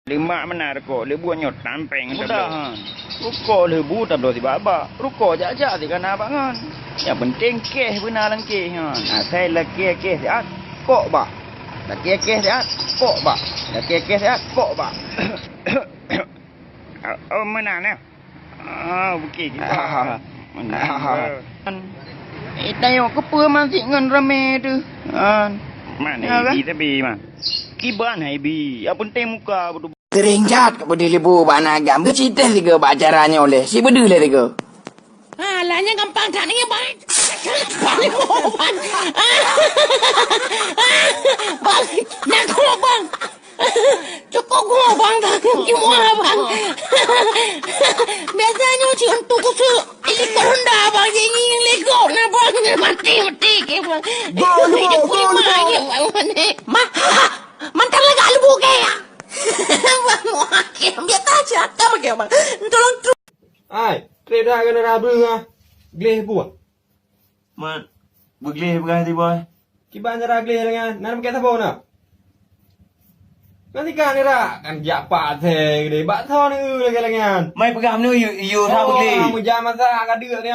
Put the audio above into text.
Lima mana rukuk, lebu nyot tampeng mudah. Rukuk lebu tak boleh tiba-tiba. Rukuk jajak di kana bangan. Yang penting keh benar langkeh. Saya lagi keh siat, kok ba. Lagi keh siat, kok ba. Lagi keh siat, kok ba. Oh mana ni? Bukit kita. Mana? Tayo kepa masih ngan rame tu. Mana ibi tapi mah. Kiban ibi. Apa penting muka bodoh. Terinjat kepada lebu bana agam. Bercerita tiga bacaranya oleh. Si bedu lah tiga. Alahnya gampang tak ni bang. Balik bang. Balik. Nak kau bang. Cukup gua bang dah. Gimana bang? Biasanya uci untuk kusu. Ini korunda bang. Jadi lego na bang. Mati ke bang. Go. Mantap lagi alu kaya. Biar tak cakap bang. Tolong terus. Ai, trade dah kena dah berah. Gleh buat. Man, begleh berah ti boy. Kiban cara gleh dengan. Nak pakai apa nak? Nanti kan era kan japa teh gede. Bak thon ni lagi dengan. Mai pegam ni you tak begleh. Mu jam masa ka deuk ni.